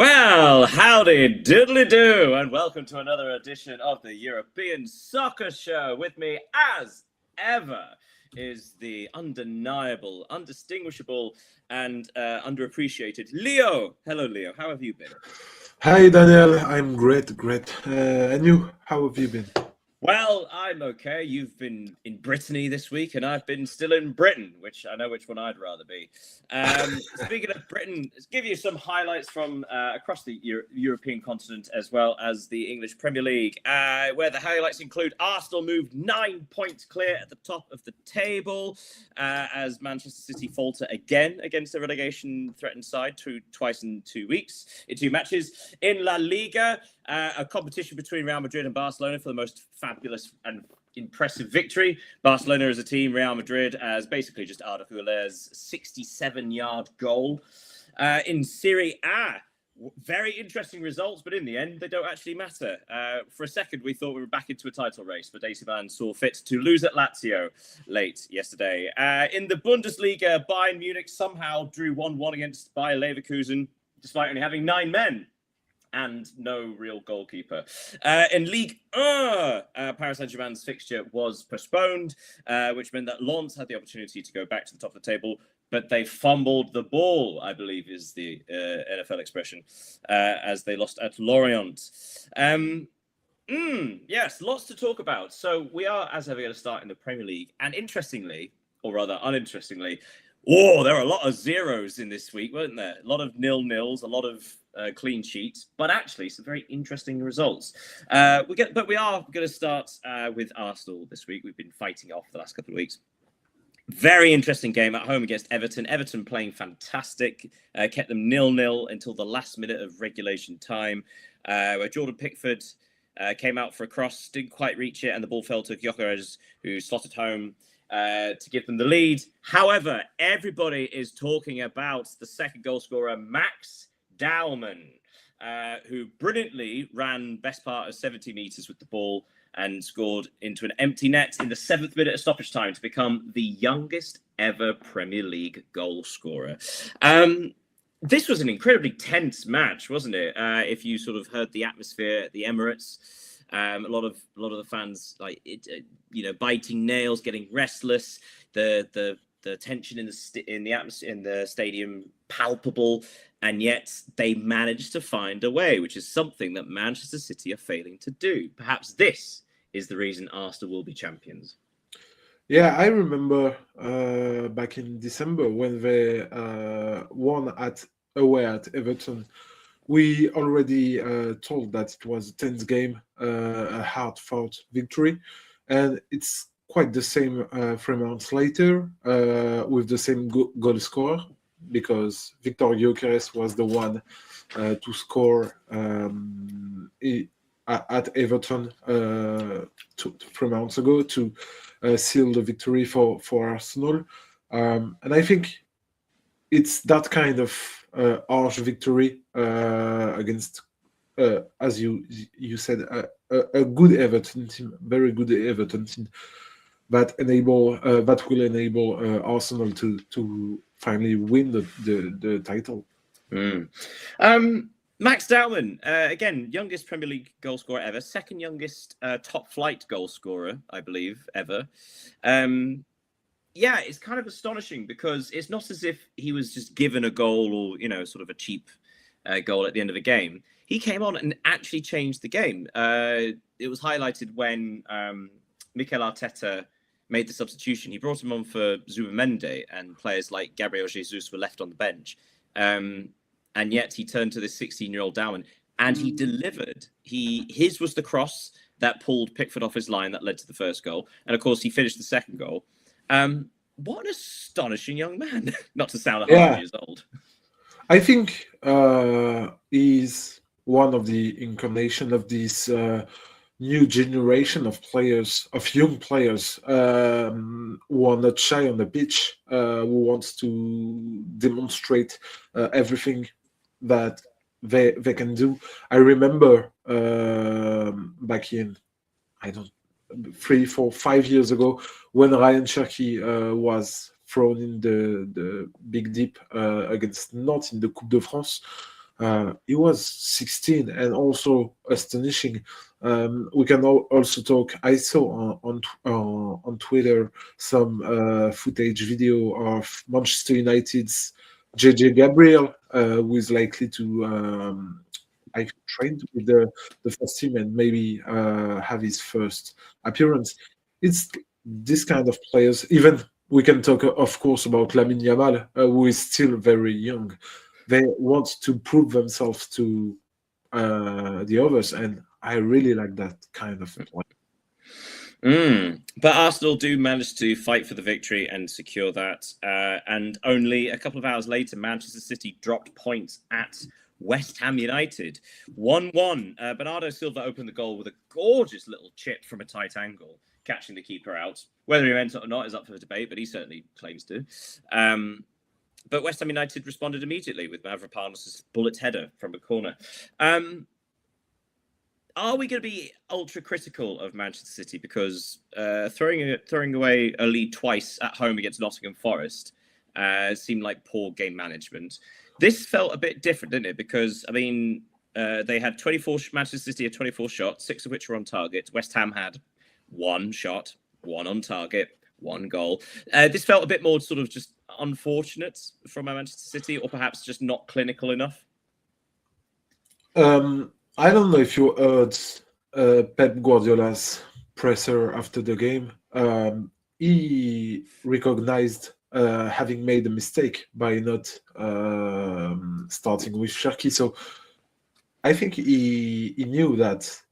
Well, howdy diddly do, and welcome to another edition of the European Soccer Show. With me, as ever, is the undeniable, undistinguishable, and underappreciated Leo. Hello, Leo. How have you been? Hi Daniel, I'm great. And you, how have you been? Well, I'm okay. You've been in Brittany this week, and I've been still in Britain, which I know which one I'd rather be. Speaking of Britain, let's give you some highlights from across the European continent as well as the English Premier League, where the highlights include Arsenal moved 9 points clear at the top of the table as Manchester City falter again against the relegation-threatened side twice in 2 weeks, in 2 matches. In La Liga, a competition between Real Madrid and Barcelona for the most fabulous and impressive victory. Barcelona as a team, Real Madrid as basically just Arda Güler's 67-yard goal. In Serie A, very interesting results, but in the end, they don't actually matter. For a second, we thought we were back into a title race, but AC Milan saw fit to lose at Lazio late yesterday. In the Bundesliga, Bayern Munich somehow drew 1-1 against Bayer Leverkusen, despite only having 9 men and no real goalkeeper. In Ligue 1, Paris Saint-Germain's fixture was postponed, which meant that Lens had the opportunity to go back to the top of the table, but they fumbled the ball, I believe is the NFL expression, as they lost at Lorient. Yes, lots to talk about. So we are, as ever, going to start in the Premier League. And interestingly, or rather uninterestingly, there are a lot of zeros in this week, weren't there? A lot of nil-nils, a lot of clean sheets, but actually some very interesting results. But we are going to start with Arsenal this week. We've been fighting off the last couple of weeks. Very interesting game at home against Everton. Everton playing fantastic, kept them 0-0 until the last minute of regulation time, where Jordan Pickford came out for a cross, didn't quite reach it, and the ball fell to Gyökeres, who slotted home to give them the lead. However, everybody is talking about the second goal scorer, Max Dowman, who brilliantly ran best part of 70 metres with the ball and scored into an empty net in the 7th minute of stoppage time to become the youngest ever Premier League goal scorer. This was an incredibly tense match, wasn't it? If you sort of heard the atmosphere at the Emirates, a lot of the fans biting nails, getting restless. The tension in the atmosphere in the stadium palpable, and yet they managed to find a way, which is something that Manchester City are failing to do. Perhaps this is the reason Arsenal will be champions. Yeah, I remember back in December when they won away at Everton. We already told that it was a tense game, a hard-fought victory, and it's quite the same 3 months later with the same goal scorer, because Victor Gyökeres was the one to score at Everton 3 months ago to seal the victory for Arsenal. And I think it's that kind of harsh victory against, as you said, a good Everton team, very good Everton team, that will enable Arsenal to finally win the title. Max Dowman, again, youngest Premier League goal scorer ever, second youngest top flight goal scorer, I believe, ever. Yeah, it's kind of astonishing because it's not as if he was just given a goal or, sort of a cheap goal at the end of a game. He came on and actually changed the game. It was highlighted when Mikel Arteta made the substitution. He brought him on for Zubimendi, and players like Gabriel Jesus were left on the bench. And yet he turned to this 16-year-old Dowman and he delivered. His was the cross that pulled Pickford off his line that led to the first goal. And of course, he finished the second goal. What an astonishing young man, not to sound 100 years old. I think he's one of the incarnation of this new generation of players, of young players who are not shy on the pitch, who wants to demonstrate everything that they can do. I remember back in, 3, 4, 5 years ago, when Ryan Cherky was thrown in the big deep against Nantes in the Coupe de France. he was 16 and also astonishing. We can also talk. I saw on Twitter some footage video of Manchester United's JJ Gabriel, who is likely to I trained with the first team and maybe have his first appearance. It's this kind of players. Even we can talk, of course, about Lamine Yamal, who is still very young. They want to prove themselves to the others, and I really like that kind of play. But Arsenal do manage to fight for the victory and secure that. And only a couple of hours later, Manchester City dropped points at West Ham United. 1-1. Bernardo Silva opened the goal with a gorgeous little chip from a tight angle, catching the keeper out. Whether he meant it or not is up for debate, but he certainly claims to. But West Ham United responded immediately with Mavropanos' bullet header from a corner. Are we going to be ultra critical of Manchester City because throwing away a lead twice at home against Nottingham Forest seemed like poor game management? This felt a bit different, didn't it? Because, I mean, they had Manchester City had 24 shots, 6 of which were on target. West Ham had 1 shot, 1 on target, 1 goal. This felt a bit more sort of just unfortunate from Manchester City, or perhaps just not clinical enough. I don't know if you heard Pep Guardiola's presser after the game. He recognized having made a mistake by not starting with Cherki. So I think he knew that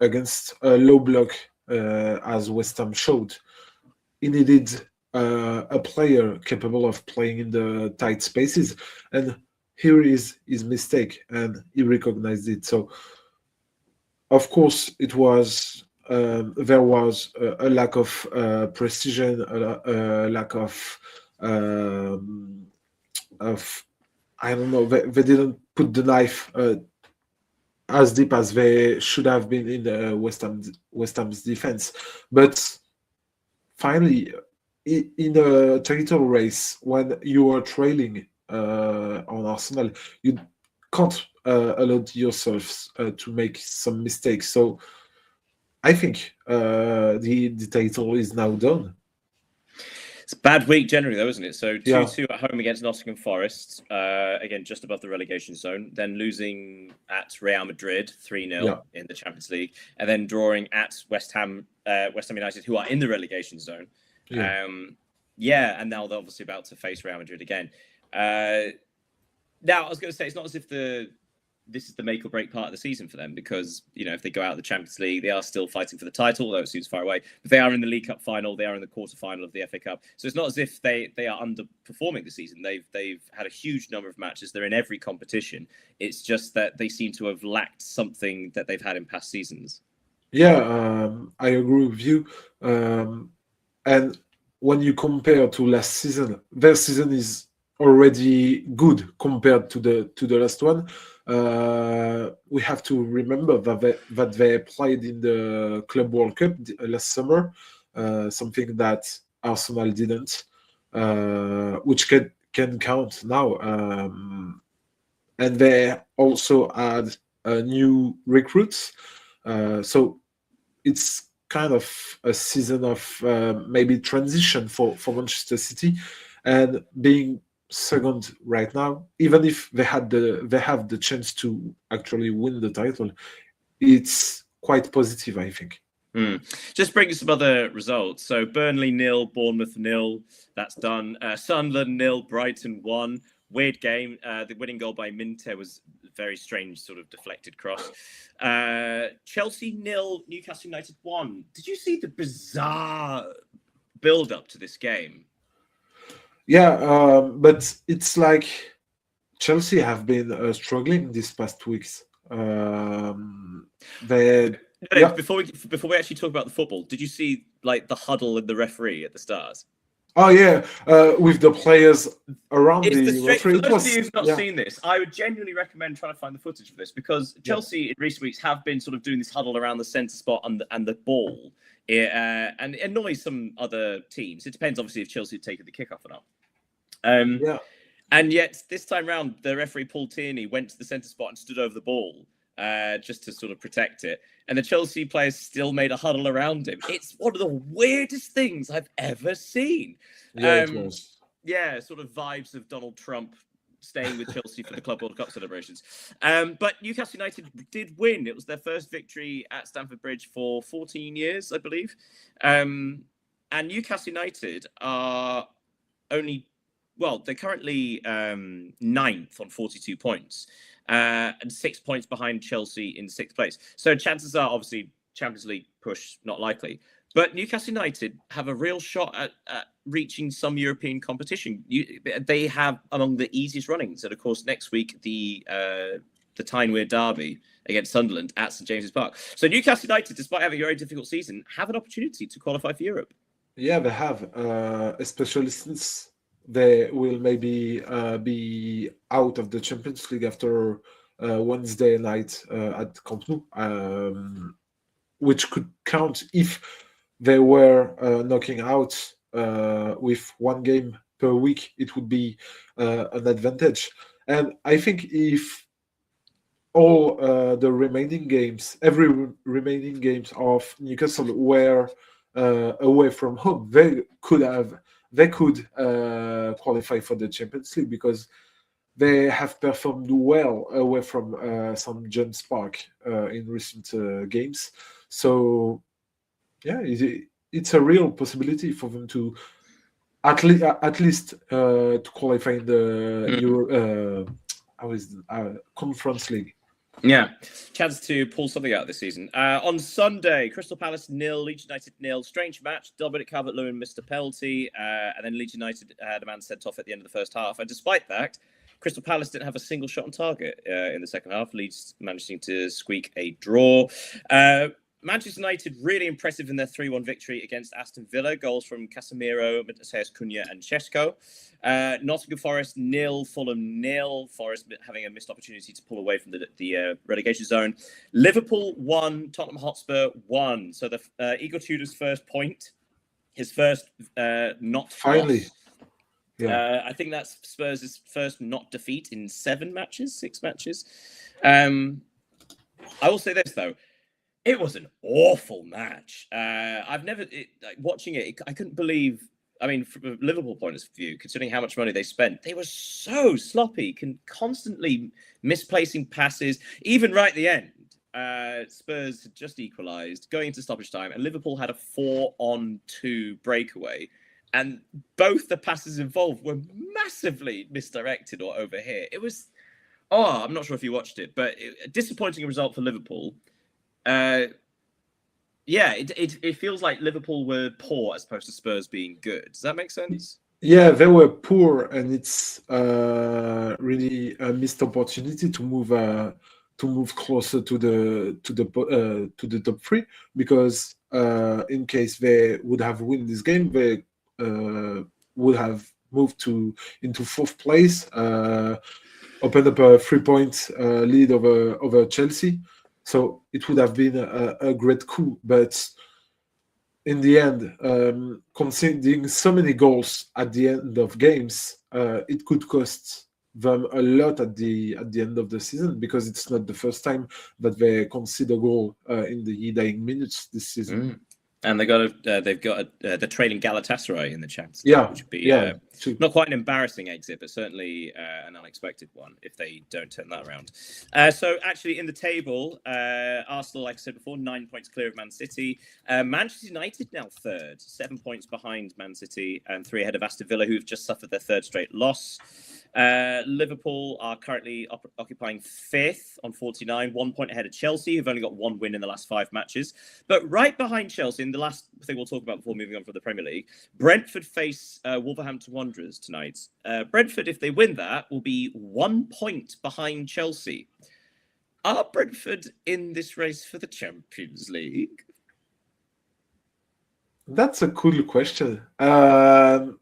against a low block, as West Ham showed, he needed a player capable of playing in the tight spaces. And here is his mistake, and he recognized it. So, of course, it was there was a lack of precision, a lack of I don't know. They didn't put the knife as deep as they should have been in the West Ham's defense. But finally, in a title race, when you are trailing on Arsenal, you can't allow yourselves to make some mistakes. So I think the title is now done. It's a bad week generally, though, isn't it? So 2-2 at home against Nottingham Forest, again, just above the relegation zone. Then losing at Real Madrid 3-0 in the Champions League. And then drawing at West Ham United, who are in the relegation zone. And now they're obviously about to face Real Madrid again. Now, I was going to say, it's not as if this is the make or break part of the season for them, because, you know, if they go out of the Champions League, they are still fighting for the title, although it seems far away. But they are in the League Cup final. They are in the quarterfinal of the FA Cup. So it's not as if they are underperforming the season. They've had a huge number of matches. They're in every competition. It's just that they seem to have lacked something that they've had in past seasons. Yeah, I agree with you. And when you compare to last season, their season is already good compared to the last one. We have to remember that they played in the Club World Cup last summer, something that Arsenal didn't, which can count now. And they also had new recruits, so it's kind of a season of maybe transition for Manchester City, and being second right now, even if they have the chance to actually win the title, it's quite positive, I think. Just bringing some other results. So Burnley 0, Bournemouth 0. That's done. Sunderland 0, Brighton 1. Weird game. The winning goal by Minte was a very strange sort of deflected cross. Chelsea 0, Newcastle United 1. Did you see the bizarre build-up to this game? Yeah, but it's like Chelsea have been struggling these past weeks. Before we actually talk about the football, did you see like the huddle and the referee at the start? Oh yeah, with the players around the referee. For those of you who've not seen this, I would genuinely recommend trying to find the footage for this, because Chelsea in recent weeks have been sort of doing this huddle around the centre spot and the ball. And it annoys some other teams. It depends, obviously, if Chelsea have taken the kickoff or not. And yet, this time round, the referee, Paul Tierney, went to the centre spot and stood over the ball just to sort of protect it. And the Chelsea players still made a huddle around him. It's one of the weirdest things I've ever seen. Yeah, it was. Yeah, sort of vibes of Donald Trump staying with Chelsea for the Club World Cup celebrations. But Newcastle United did win. It was their first victory at Stamford Bridge for 14 years, I believe. And Newcastle United are they're currently ninth on 42 points and 6 points behind Chelsea in sixth place. So chances are, obviously, Champions League push not likely. But Newcastle United have a real shot at reaching some European competition. They have among the easiest runnings. And, of course, next week, the Tyne-Wear derby against Sunderland at St James's Park. So Newcastle United, despite having a very difficult season, have an opportunity to qualify for Europe. Yeah, they have, especially since they will maybe be out of the Champions League after Wednesday night at Camp Nou, which could count if they were knocking out with one game per week. It would be an advantage. And I think if all the remaining games, every remaining games of Newcastle were away from home, they could qualify for the Champions League because they have performed well away from St James Park in recent games. So, yeah, it's a real possibility for them to at least to qualify in the Conference League. Yeah, chance to pull something out this season. On Sunday, Crystal Palace 0, Leeds United 0. Strange match. Dominic Calvert-Lewin missed a penalty, and then Leeds United had a man sent off at the end of the first half. And despite that, Crystal Palace didn't have a single shot on target in the second half. Leeds managing to squeak a draw. Manchester United really impressive in their 3-1 victory against Aston Villa. Goals from Casemiro, Mateus Cunha and Chesko. Nottingham Forest 0, Fulham 0. Forest having a missed opportunity to pull away from the relegation zone. Liverpool 1, Tottenham Hotspur 1. So the Igor Tudor's first point, his first not finally loss. Yeah. I think that's Spurs' first not defeat in 6 matches. I will say this though. It was an awful match. Watching it, I couldn't believe. I mean, from a Liverpool point of view, considering how much money they spent, they were so sloppy, constantly misplacing passes. Even right at the end, Spurs had just equalised, going into stoppage time, and Liverpool had a 4-on-2 breakaway. And both the passes involved were massively misdirected or overhit. It was, I'm not sure if you watched it, but a disappointing result for Liverpool. It feels like Liverpool were poor as opposed to Spurs being good. Does that make sense? Yeah, they were poor, and it's really a missed opportunity to move closer to the top 3, because in case they would have won this game, they would have moved into 4th place, opened up a 3-point lead over Chelsea. So it would have been a great coup, but in the end, conceding so many goals at the end of games, it could cost them a lot at the end of the season, because it's not the first time that they concede a goal in the dying minutes this season. And they've got the trailing Galatasaray in the Champions League, Yeah, which would be not quite an embarrassing exit, but certainly an unexpected one if they don't turn that around. So actually in the table, Arsenal, like I said before, 9 points clear of Man City. Manchester United now 3rd, 7 points behind Man City and 3 ahead of Aston Villa, who've just suffered their 3rd straight loss. Liverpool are currently occupying 5th on 49, 1 point ahead of Chelsea, who've only got 1 win in the last 5 matches. But right behind Chelsea, in the last thing we'll talk about before moving on from the Premier League, Brentford face Wolverhampton Wanderers tonight. Brentford, if they win that, will be 1 point behind Chelsea. Are Brentford in this race for the Champions League? That's a cool question. For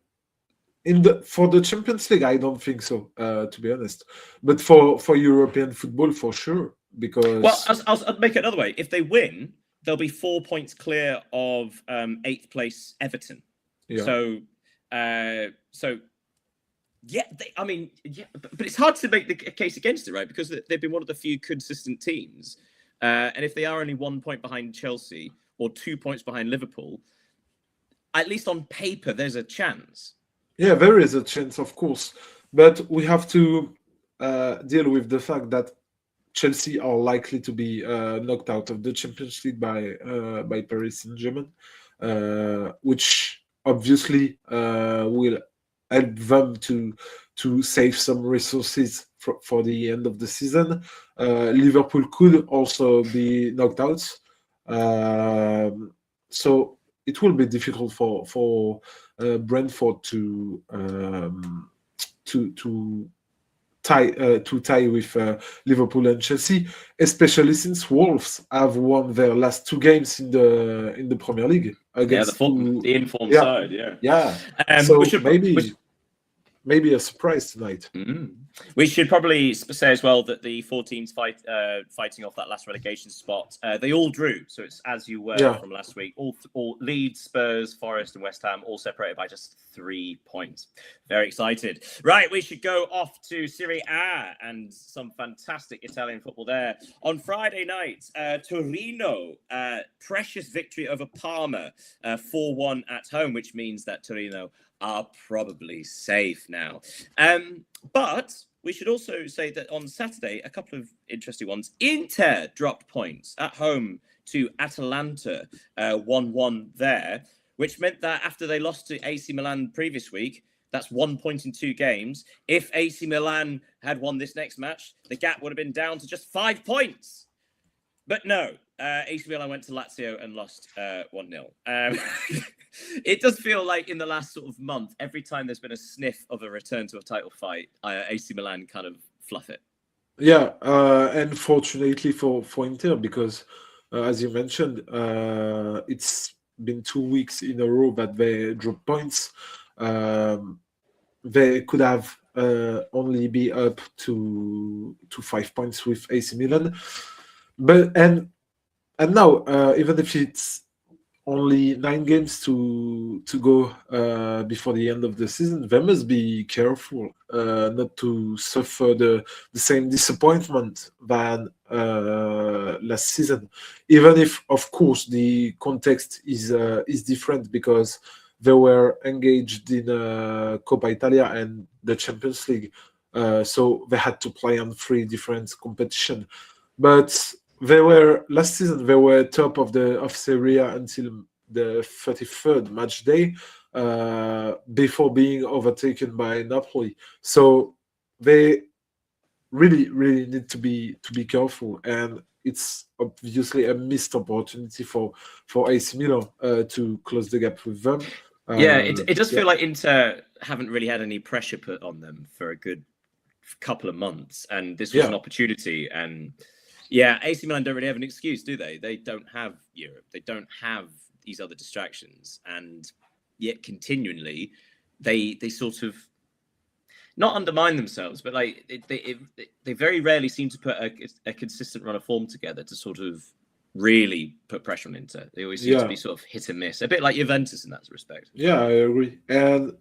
the Champions League, I don't think so, to be honest. But for European football, for sure, because... Well, I'll make it another way. If they win, they'll be 4 points clear of 8th place Everton. Yeah. So Yeah, but it's hard to make the case against it, right? Because they've been one of the few consistent teams. And if they are only 1 point behind Chelsea or 2 points behind Liverpool, at least on paper, there's a chance. Yeah, there is a chance, of course, but we have to deal with the fact that Chelsea are likely to be knocked out of the Champions League by Paris Saint-Germain, which obviously will help them to save some resources for the end of the season. Liverpool could also be knocked out, so it will be difficult for Brentford to tie with Liverpool and Chelsea, especially since Wolves have won their last 2 games in the Premier League against the informed side. Yeah. So maybe a surprise tonight. We should probably say as well that the 4 teams fighting off that last relegation spot, they all drew. So it's as you were from last week. All Leeds, Spurs, Forest, and West Ham all separated by just 3 points. Very excited. Right, we should go off to Serie A and some fantastic Italian football there. On Friday night, Torino, precious victory over Parma, 4-1 at home, which means that Torino are probably safe now. But we should also say that on Saturday, a couple of interesting ones. Inter dropped points at home to Atalanta, 1-1 there, which meant that after they lost to AC Milan previous week, that's 1 point in 2 games. If AC Milan had won this next match, the gap would have been down to just 5 points. But no, AC Milan went to Lazio and lost 1-0. It does feel like in the last sort of month, every time there's been a sniff of a return to a title fight, AC Milan kind of fluff it. Yeah, and fortunately for Inter, because as you mentioned, it's been 2 weeks in a row that they dropped points. They could have only be up to 5 points with AC Milan, but and now even if it's only 9 games to go before the end of the season, they must be careful not to suffer the same disappointment than last season. Even if, of course, the context is different because they were engaged in Coppa Italia and the Champions League, so they had to play on 3 different competitions. But last season they were top of Serie A until the 33rd match day, before being overtaken by Napoli. So they really need to be careful, and it's obviously a missed opportunity for AC Milan to close the gap with them. It does feel like Inter haven't really had any pressure put on them for a good couple of months, and this was an opportunity. And AC Milan don't really have an excuse, do they? They don't have Europe. They don't have these other distractions, and yet continually they sort of not undermine themselves, but like they very rarely seem to put a consistent run of form together to sort of really put pressure on Inter. They always seem to be sort of hit and miss, a bit like Juventus in that respect. Yeah, I agree. And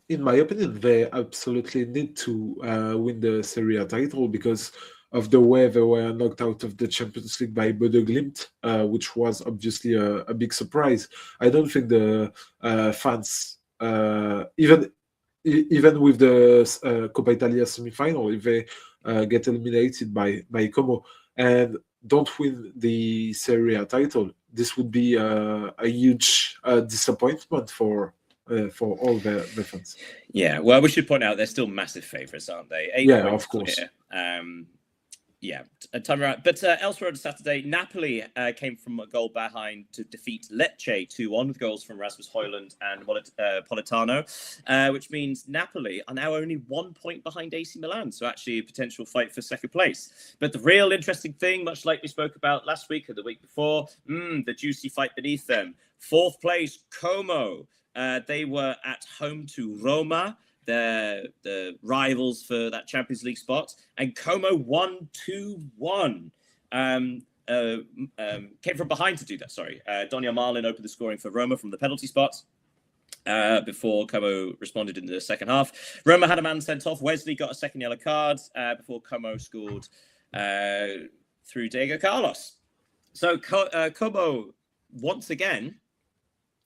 in my opinion, they absolutely need to win the Serie A title because of the way they were knocked out of the Champions League by Bodo Glimt, which was obviously a big surprise. I don't think the fans, even with the Coppa Italia semi-final, if they get eliminated by Como and don't win the Serie A title, this would be a huge disappointment for all the fans. Yeah, well, we should point out they're still massive favourites, aren't they? 8 yeah, points of course. Clear. Time around. But elsewhere on Saturday, Napoli came from a goal behind to defeat Lecce 2-1 with goals from Rasmus Højlund and Politano, which means Napoli are now only 1 point behind AC Milan. So actually a potential fight for second place. But the real interesting thing, much like we spoke about last week or the week before, the juicy fight beneath them. 4th place, Como. They were at home to Roma, the rivals for that Champions League spot, and Como won 2-1. Came from behind to do that. Sorry, Donia Marlin opened the scoring for Roma from the penalty spot. before Como responded in the second half. Roma had a man sent off. Wesley got a second yellow card before Como scored through Diego Carlos. So Como, once again,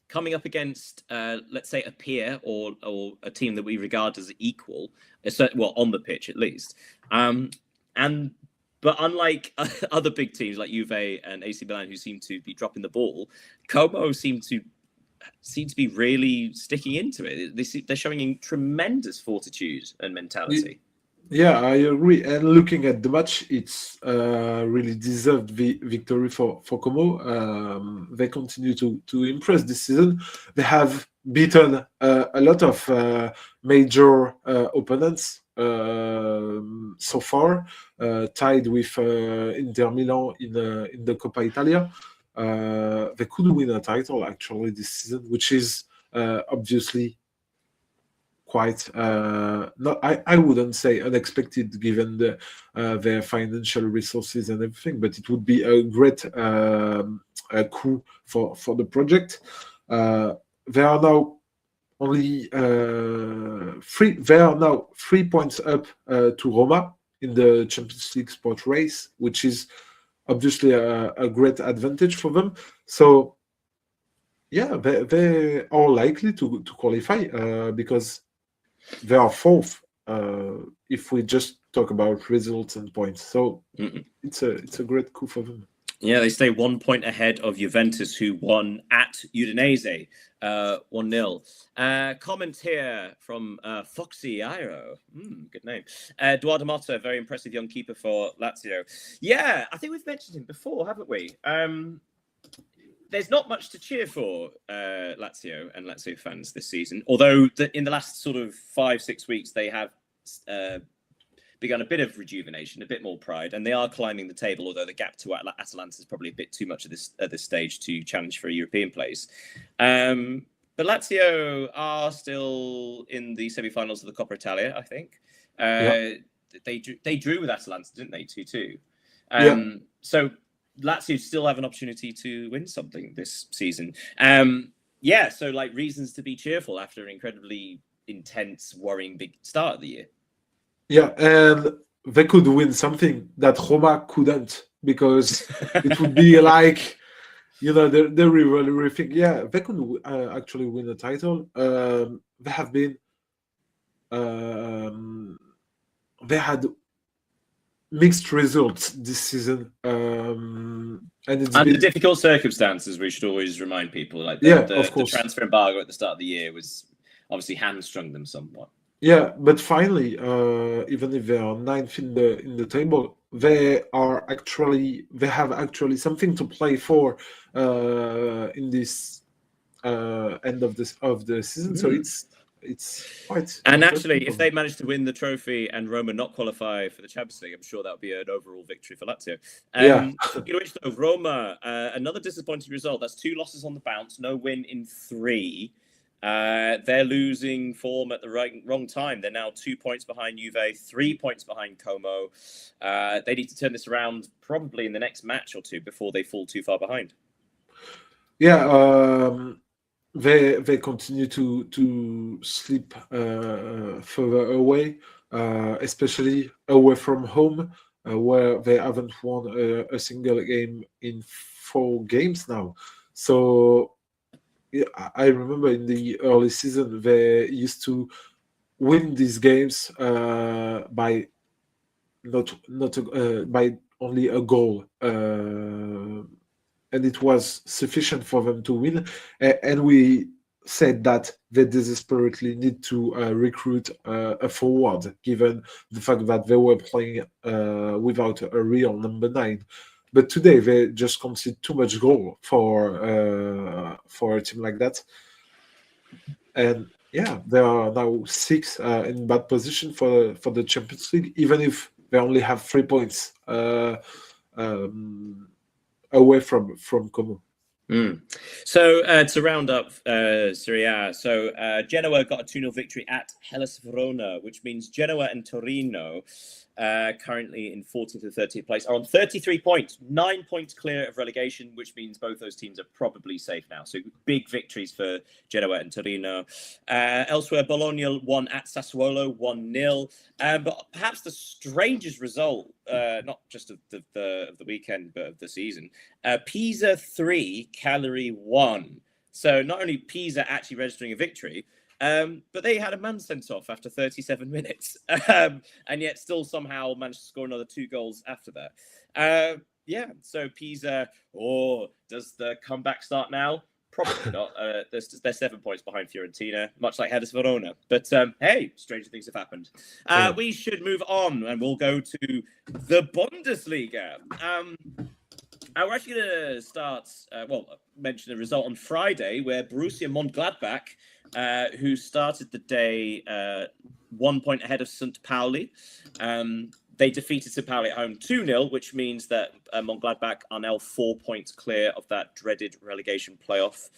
coming up against, let's say, a peer or a team that we regard as equal, well, on the pitch at least. But unlike other big teams like Juve and AC Milan, who seem to be dropping the ball, Como seem to be really sticking into it. They're showing tremendous fortitude and mentality. Yeah, I agree. And looking at the match, it's really deserved victory for Como. They continue to impress this season. They have beaten a lot of major opponents so far, tied with Inter Milan in the Coppa Italia. They could win a title actually this season, which is obviously quite not. I wouldn't say unexpected given their financial resources and everything, but it would be a great coup for the project. They are now only three. They are now 3 points up to Roma in the Champions League spot race, which is obviously a great advantage for them. So yeah, they are likely to qualify because they are fourth if we just talk about results and points. So it's a great coup for them. Yeah, they stay 1 point ahead of Juventus, who won at Udinese 1-0. Comment here from Foxy Iro. Good name. Eduardo Motta, very impressive young keeper for Lazio. Yeah, I think we've mentioned him before, haven't we? There's not much to cheer for Lazio and Lazio fans this season, although in the last sort of 5-6 weeks, they have begun a bit of rejuvenation, a bit more pride, and they are climbing the table, although the gap to Atalanta is probably a bit too much at this stage to challenge for a European place. But Lazio are still in the semi-finals of the Coppa Italia, I think. They drew with Atalanta, didn't they, 2-2? So Lazio still have an opportunity to win something this season. So like reasons to be cheerful after an incredibly intense, worrying big start of the year. Yeah, and they could win something that Roma couldn't, because it would be like, the rivalry thing. Yeah, they could actually win a title. They have been, they had mixed results this season, and it's under difficult circumstances. We should always remind people, like the transfer embargo at the start of the year was obviously hamstrung them somewhat. Yeah, but finally, even if they are ninth in the table, they have actually something to play for in this end of the season. So it's quite. And actually, if they manage to win the trophy and Roma not qualify for the Champions League, I'm sure that would be an overall victory for Lazio. Which though, Roma, another disappointing result. That's 2 losses on the bounce, no win in 3. They're losing form at the wrong time. They're now 2 points behind Juve, 3 points behind Como. They need to turn this around probably in the next match or two before they fall too far behind. Yeah, they continue to slip further away, especially away from home, where they haven't won a single game in 4 games now. So yeah, I remember in the early season they used to win these games by by only a goal, and it was sufficient for them to win. And we said that they desperately need to recruit a forward, given the fact that they were playing without a real number 9. But today they just concede too much goal for a team like that, and yeah, they are now 6 in bad position for the Champions League, even if they only have 3 points away from Como. So to round up Serie A, so Genoa got a 2-0 victory at Hellas Verona, which means Genoa and Torino currently in 14th and 13th place, are on 33 points, 9 points clear of relegation, which means both those teams are probably safe now. So big victories for Genoa and Torino. Elsewhere, Bologna won at Sassuolo 1-0. But perhaps the strangest result, not just of the weekend, but of the season, Pisa 3, Cagliari 1. So not only Pisa actually registering a victory, but they had a man sent off after 37 minutes, and yet still somehow managed to score another 2 goals after that. So Pisa, does the comeback start now? Probably not. They're 7 points behind Fiorentina, much like Hellas Verona. But hey, stranger things have happened. We should move on, and we'll go to the Bundesliga. We're actually going to start, mention a result on Friday where Borussia Mönchengladbach, who started the day 1 point ahead of St. Pauli, they defeated St. Pauli at home 2-0, which means that Mönchengladbach are now 4 points clear of that dreaded relegation playoff.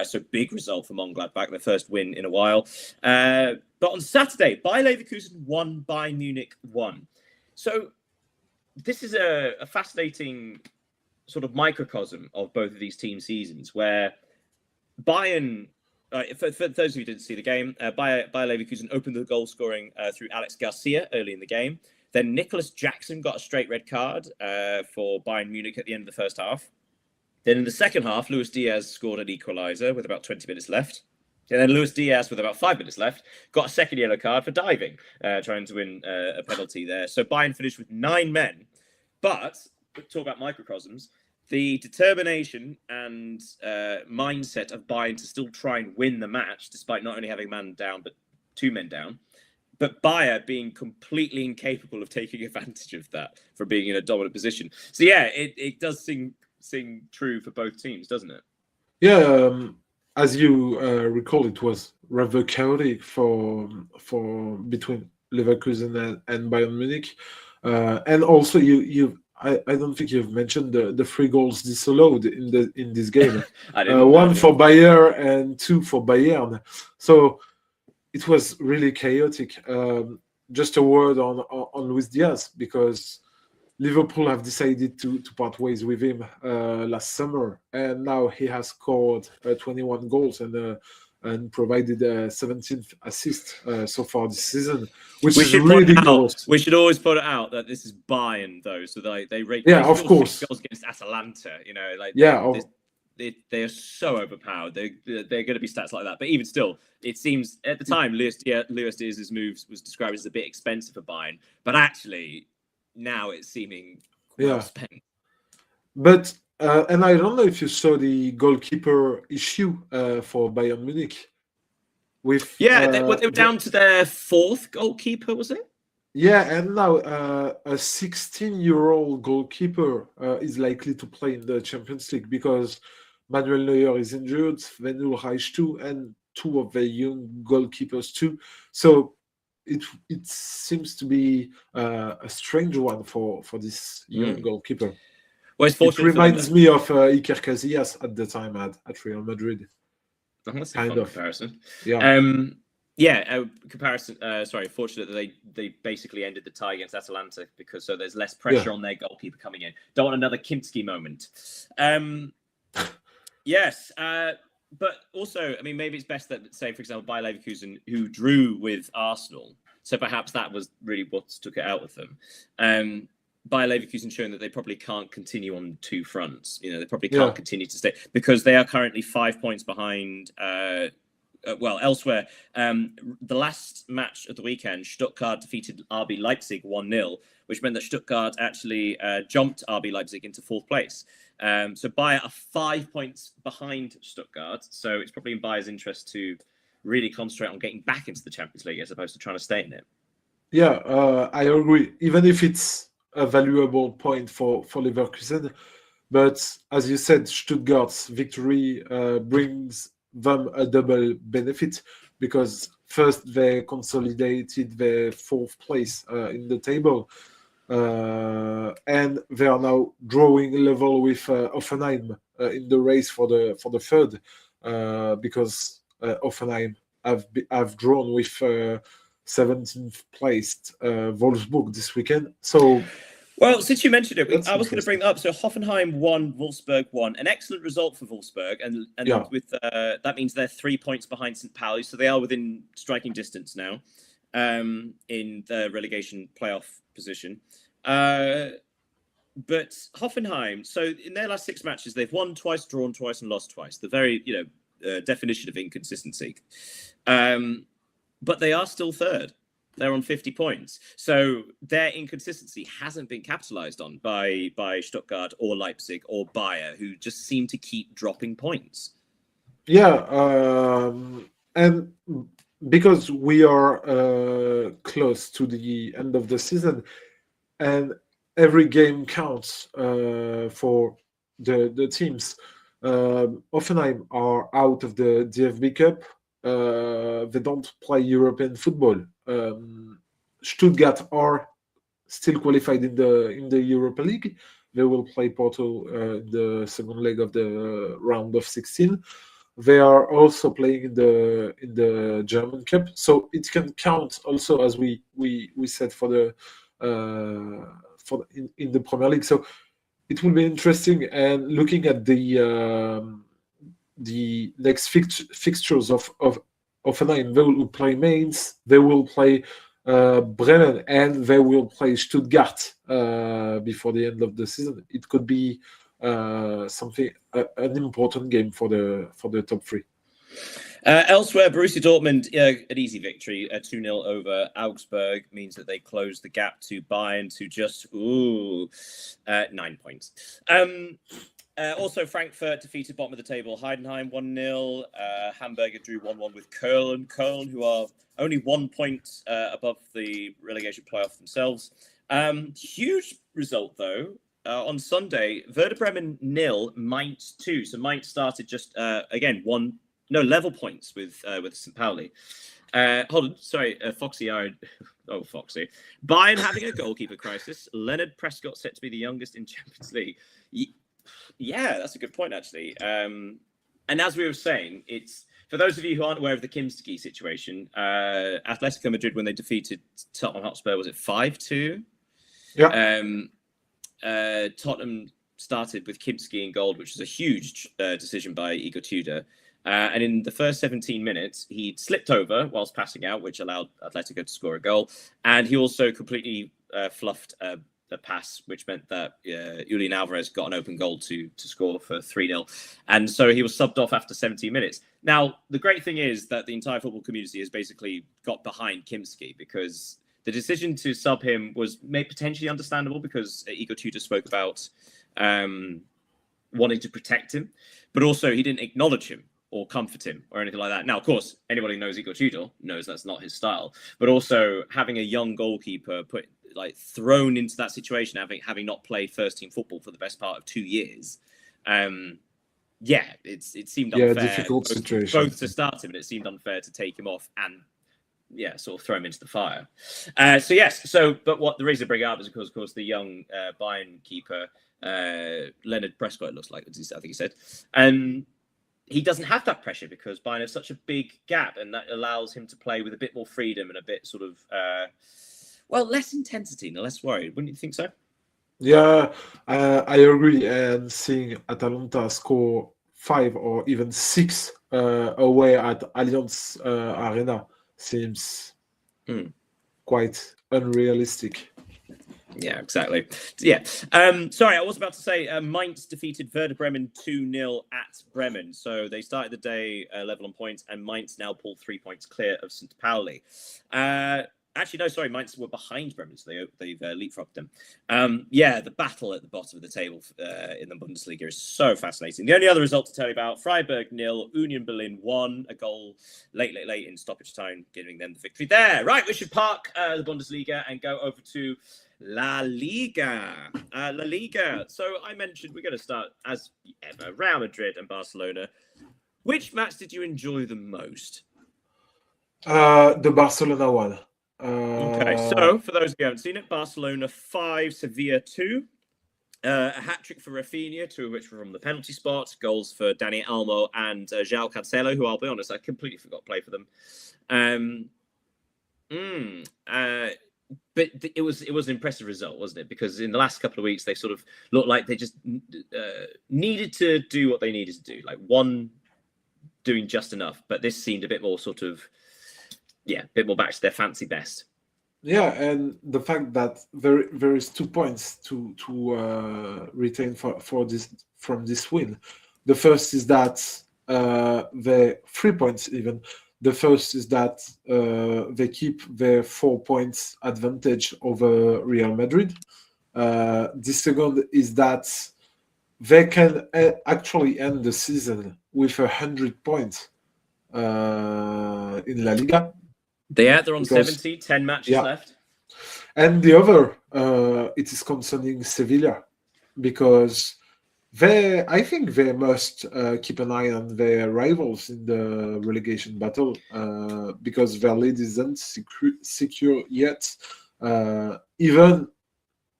So big result for Mönchengladbach, their first win in a while. But on Saturday, Bayer Leverkusen won, Bayern Munich 1. So this is a fascinating sort of microcosm of both of these team seasons, where Bayern, for those of you who didn't see the game, Bayer Leverkusen opened the goal scoring through Alex Garcia early in the game. Then Nicholas Jackson got a straight red card for Bayern Munich at the end of the first half. Then in the second half, Luis Diaz scored an equaliser with about 20 minutes left. And then Luis Diaz, with about 5 minutes left, got a second yellow card for diving, trying to win a penalty there. So Bayern finished with 9 men. But talk about microcosms, the determination and mindset of Bayern to still try and win the match, despite not only having a man down, but 2 men down, but Bayer being completely incapable of taking advantage of that for being in a dominant position. So yeah, it does sing true for both teams, doesn't it? Yeah, as you recall, it was rather chaotic for between Leverkusen and Bayern Munich, and also I don't think you've mentioned the 3 goals disallowed in this game. One for Bayer and 2 for Bayern. So it was really chaotic. Just a word on Luis Diaz, because Liverpool have decided to part ways with him last summer, and now he has scored 21 goals and provided a 17th assist so far this season, which is ridiculous. We should always put it out that this is Bayern, though, so they rate of course goals against Atalanta. They are so overpowered. They're going to be stats like that. But even still, it seems at the time Luis Diaz's moves was described as a bit expensive for Bayern, but actually now it's seeming well spent. But and I don't know if you saw the goalkeeper issue for Bayern Munich. They were down to their 4th goalkeeper, was it? Yeah, and now a 16-year-old goalkeeper is likely to play in the Champions League because Manuel Neuer is injured, Sven Ulreich too, and 2 of the young goalkeepers too. So it seems to be a strange one for this young goalkeeper. Well, it reminds me of Iker Casillas at the time at Real Madrid. That's a fun comparison. Yeah. Comparison. Fortunate that they basically ended the tie against Atalanta because there's less pressure on their goalkeeper coming in. Don't want another Kinski moment. Yes. But also, I mean, maybe it's best that, say, for example, Bayer Leverkusen, who drew with Arsenal, so perhaps that was really what took it out of them. Bayer Leverkusen showing that they probably can't continue on 2 fronts. They probably can't continue to stay because they are currently 5 points behind. Elsewhere, the last match of the weekend, Stuttgart defeated RB Leipzig 1-0, which meant that Stuttgart actually jumped RB Leipzig into 4th place. So Bayer are 5 points behind Stuttgart. So it's probably in Bayer's interest to really concentrate on getting back into the Champions League as opposed to trying to stay in it. Yeah, I agree. Even if it's a valuable point for Leverkusen, but as you said, Stuttgart's victory brings them a double benefit because first they consolidated their 4th place in the table, and they are now drawing level with Hoffenheim in the race for the 3rd, because Hoffenheim have drawn with 17th placed Wolfsburg this weekend. So, well, since you mentioned it, that's I was going to bring interesting. that up. So Hoffenheim won, Wolfsburg won. An excellent result for Wolfsburg, and Yeah. with that means they're 3 points behind St. Pauli, so they are within striking distance now, in the relegation playoff position. But Hoffenheim, so in their last 6 matches, they've won twice, drawn twice, and lost twice. The very, definition of inconsistency. But they are still third. They're on 50 points. So their inconsistency hasn't been capitalized on by Stuttgart or Leipzig or Bayer, who just seem to keep dropping points. Yeah, and because we are close to the end of the season, and every game counts for the teams. Offenheim are out of the DFB Cup. They don't play European football. Stuttgart are still qualified in the Europa League. They will play Porto in the second leg of the round of 16. They are also playing in the German Cup, so it can count also, as we said, for the in the Premier League. So it will be interesting. And looking at the next fixtures of Offenheim, they will play Mainz, they will play Bremen, and they will play Stuttgart before the end of the season. It could be something an important game for the top 3. Elsewhere, Borussia Dortmund, an easy victory, 2-0 over Augsburg, means that they close the gap to Bayern to just 9 points. Also, Frankfurt defeated bottom of the table Heidenheim 1-0. Hamburger drew 1-1 with Köln. Köln, who are only 1 point above the relegation playoff themselves. Huge result, though. On Sunday, Werder Bremen 0, Mainz 2. So Mainz started just, again, level points with St. Pauli. Hold on, sorry, Foxy. Foxy. Bayern having a goalkeeper crisis. Leonard Prescott set to be the youngest in Champions League. Yeah, that's a good point, actually. And as we were saying, it's for those of you who aren't aware of the Kimski situation. Atletico Madrid, when they defeated Tottenham Hotspur, was it 5-2? Yeah. Tottenham started with Kimski in goal, which was a huge decision by Igor Tudor. And in the first 17 minutes, he slipped over whilst passing out, which allowed Atletico to score a goal. And he also completely fluffed a pass, which meant that Julian Alvarez got an open goal to score for 3-0. And so he was subbed off after 17 minutes. Now, the great thing is that the entire football community has basically got behind Kimski, because the decision to sub him was potentially understandable, because Igor Tudor spoke about wanting to protect him, but also he didn't acknowledge him or comfort him or anything like that. Now, of course, anybody who knows Igor Tudor knows that's not his style, but also having a young goalkeeper thrown into that situation, having not played first team football for the best part of 2 years. It seemed unfair. Difficult situation. Both to start him, and it seemed unfair to take him off and sort of throw him into the fire. But what the reason to bring up is, of course, the young Bayern keeper, Leonard Prescott, it looks like, I think he said. He doesn't have that pressure because Bayern has such a big gap, and that allows him to play with a bit more freedom and a bit sort of, less intensity and less worried. Wouldn't you think so? Yeah, I agree. And seeing Atalanta score 5 or even 6 away at Allianz Arena seems quite unrealistic. Yeah, exactly. Yeah. Sorry, I was about to say Mainz defeated Werder Bremen 2-0 at Bremen. So they started the day level on points, and Mainz now pulled 3 points clear of St. Pauli. Actually, no, sorry, Mainz were behind Bremen, so they've leapfrogged them. The battle at the bottom of the table in the Bundesliga is so fascinating. The only other result to tell you about, Freiburg 0, Union Berlin 1, a goal late in stoppage time, giving them the victory there. Right, we should park the Bundesliga and go over to La Liga. La Liga. So I mentioned we're going to start, as ever, Real Madrid and Barcelona. Which match did you enjoy the most? The Barcelona one. Okay, so for those who haven't seen it, Barcelona 5, Sevilla 2. A hat-trick for Raphinha, 2 of which were from the penalty spot. Goals for Dani Olmo and João Cancelo, who, I'll be honest, I completely forgot to play for them. But it was an impressive result, wasn't it? Because in the last couple of weeks, they sort of looked like they just needed to do what they needed to do. Like one doing just enough, but this seemed a bit more sort of, a bit more back to their fancy best. Yeah, and the fact that there is 2 points to retain for this from this win. The first is that the 3 points even. The first is that they keep their 4 points advantage over Real Madrid. The second is that they can actually end the season with 100 points in La Liga. They're on 70, 10 matches left. And the other, it is concerning Sevilla, because I think they must keep an eye on their rivals in the relegation battle, because their lead isn't secure yet, even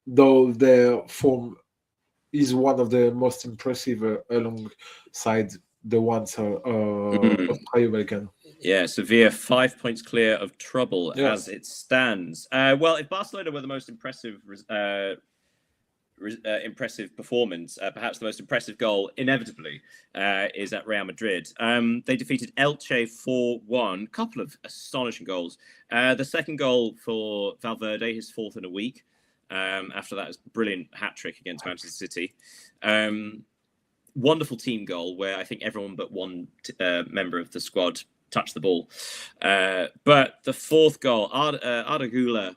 though their form is one of the most impressive alongside the ones of Rayo Vallecano. Yeah, Sevilla 5 points clear of trouble as it stands. Well, if Barcelona were the most impressive performance, perhaps the most impressive goal, inevitably, is at Real Madrid. They defeated Elche 4-1. Couple of astonishing goals. The second goal for Valverde, his fourth in a week. After that, was a brilliant hat-trick against Manchester City. Wonderful team goal where I think everyone but one member of the squad touched the ball. But the fourth goal, Arda Güler,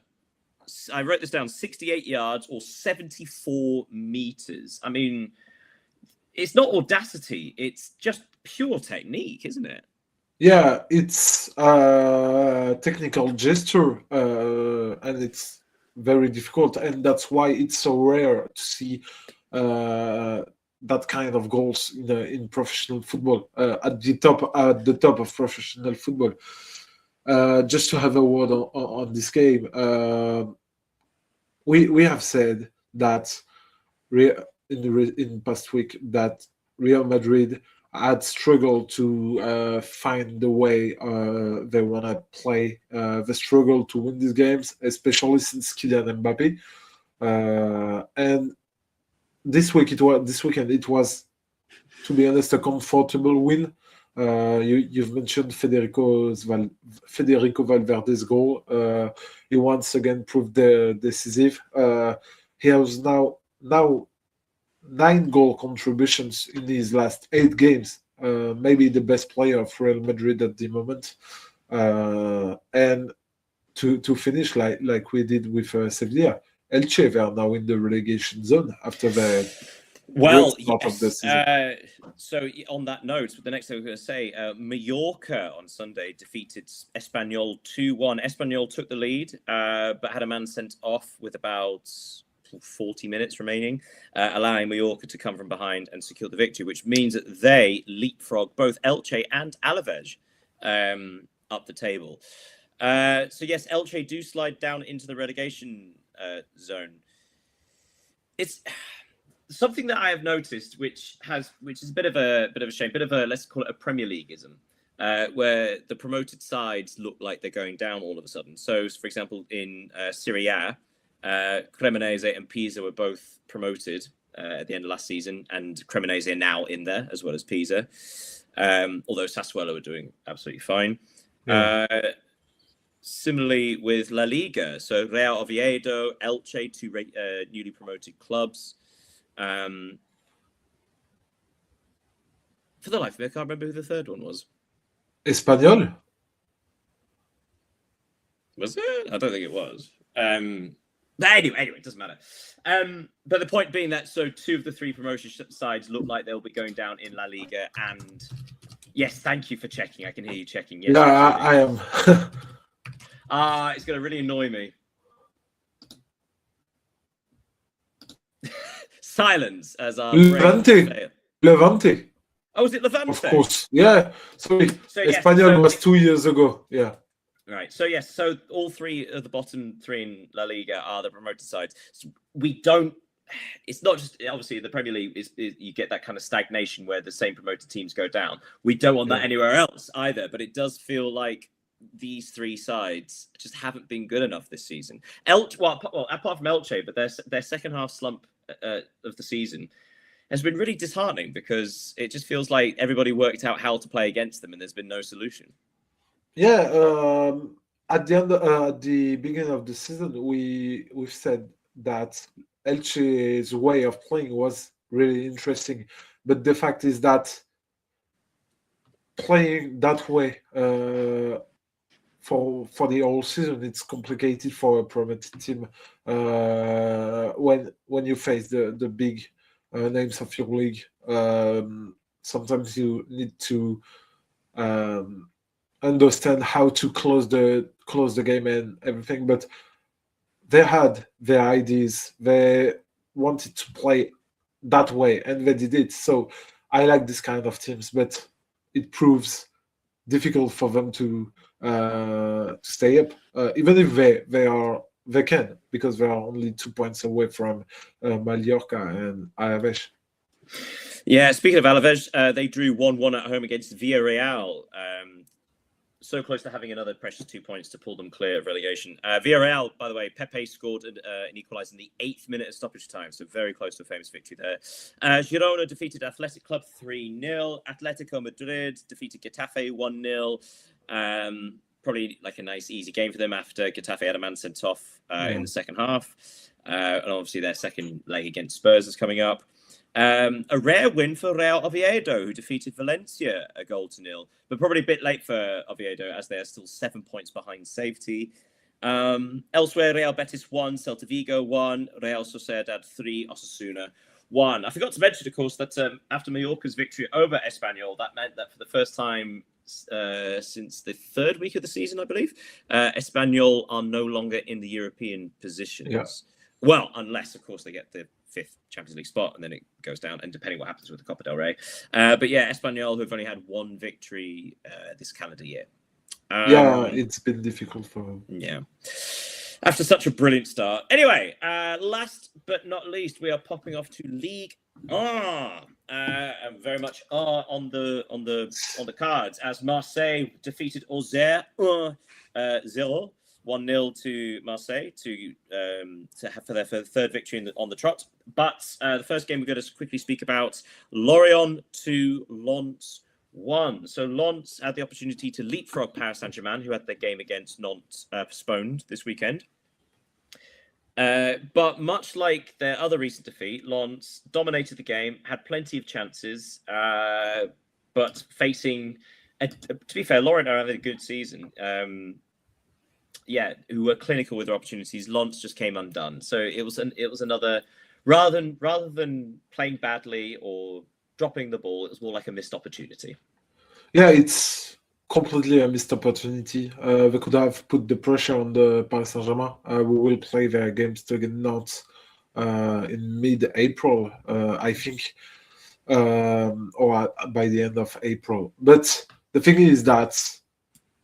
I wrote this down, 68 yards or 74 meters. I mean, it's not audacity. It's just pure technique, isn't it? Yeah, it's a technical gesture, and it's very difficult. And that's why it's so rare to see that kind of goals in professional football, at the top of professional football. Just to have a word on this game, we have said that in past week that Real Madrid had struggled to find the way they want to play. They struggled to win these games, especially since Kylian Mbappe. And this weekend it was, to be honest, a comfortable win. You've mentioned Federico Valverde's goal. He once again proved decisive. He has now 9 goal contributions in his last 8 games. Maybe the best player of Real Madrid at the moment. And to finish like we did with Sevilla, Elche, they are now in the relegation zone after the start of the season. So on that note, the next thing I was going to say, Mallorca on Sunday defeated Espanyol 2-1. Espanyol took the lead, but had a man sent off with about 40 minutes remaining, allowing Mallorca to come from behind and secure the victory, which means that they leapfrog both Elche and Alaves up the table. So yes, Elche do slide down into the relegation zone. It's something that I have noticed, which is a bit of a shame, let's call it a Premier Leagueism, where the promoted sides look like they're going down all of a sudden. So, for example, in Serie A, Cremonese and Pisa were both promoted at the end of last season, and Cremonese are now in there as well as Pisa. Although Sassuolo are doing absolutely fine. Yeah. Similarly with La Liga, so Real Oviedo, Elche, two newly promoted clubs. For the life of me, I can't remember who the third one was. Espanyol? Was it? I don't think it was. But anyway, it doesn't matter. But the point being that so 2 of the 3 promotion sides look like they'll be going down in La Liga. And yes, thank you for checking. I can hear you checking. Yes, yeah, I am. It's going to really annoy me. Silence as our Levante. Oh, is it Levante? Of course. Yeah. Sorry. So, Espanyol was 2 years ago. Yeah. Right. So yes. So all 3 of the bottom 3 in La Liga are the promoted sides. So we don't. It's not just obviously the Premier League is you get that kind of stagnation where the same promoted teams go down. We don't want that anywhere else either. But it does feel like these three sides just haven't been good enough this season. Apart from Elche, but their second half slump of the season has been really disheartening because it just feels like everybody worked out how to play against them and there's been no solution. Yeah, at the beginning of the season, we've said that Elche's way of playing was really interesting, but the fact is that playing that way for the whole season, it's complicated for a promoted team when you face the big names of your league. Sometimes you need to understand how to close the game and everything, but they had their ideas. They wanted to play that way, and they did it. So I like this kind of teams, but it proves difficult for them to stay up, even if they can, because they are only 2 points away from Mallorca and Alaves. Yeah, speaking of Alaves, they drew 1-1 at home against Villarreal. So close to having another precious 2 points to pull them clear of relegation. Villarreal, by the way, Pepe scored an equaliser in the 8th minute of stoppage time, so very close to a famous victory there. Girona defeated Athletic Club 3-0. Atletico Madrid defeated Getafe 1-0. Probably like a nice, easy game for them after Getafe had a man sent off in the second half. And obviously their second leg against Spurs is coming up. A rare win for Real Oviedo, who defeated Valencia 1-0, but probably a bit late for Oviedo as they are still 7 points behind safety. Elsewhere, Real Betis 1, Celta Vigo 1, Real Sociedad 3, Osasuna 1. I forgot to mention, of course, that after Mallorca's victory over Espanyol, that meant that for the first time since the third week of the season, I believe, Espanyol are no longer in the European positions. Yeah. Well, unless, of course, they get the 5th Champions League spot, and then it goes down, and depending what happens with the Copa del Rey. But yeah, Espanyol, who've only had one victory this calendar year. It's been difficult for them. Yeah. After such a brilliant start. Anyway, last but not least, we are popping off to Ligue. And very much on the cards as Marseille defeated Auxerre 0. 1-0 to Marseille for their third victory on the trot. But the first game we're going to quickly speak about, Lorient 2, Lens 1. So Lens had the opportunity to leapfrog Paris Saint-Germain, who had their game against Nantes postponed this weekend. But much like their other recent defeat, Lens dominated the game, had plenty of chances, but facing, to be fair, Lorient are having a good season. Who were clinical with their opportunities. Lens just came undone. So it was another, rather than playing badly or dropping the ball, it was more like a missed opportunity. Yeah, it's completely a missed opportunity. They could have put the pressure on the Paris Saint-Germain. We will play their games against Nantes in mid-April, I think, or by the end of April. But the thing is that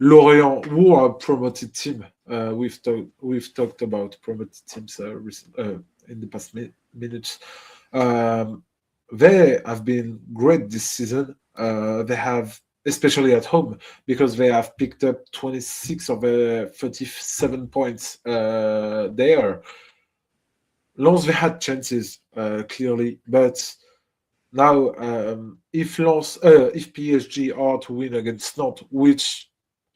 Lorient, who are a promoted team, we've talked about promoted teams in the past minutes. They have been great this season. They have, especially at home, because they have picked up 26 of 37 points there. Lens, they had chances, clearly, but now if PSG are to win against Nantes, which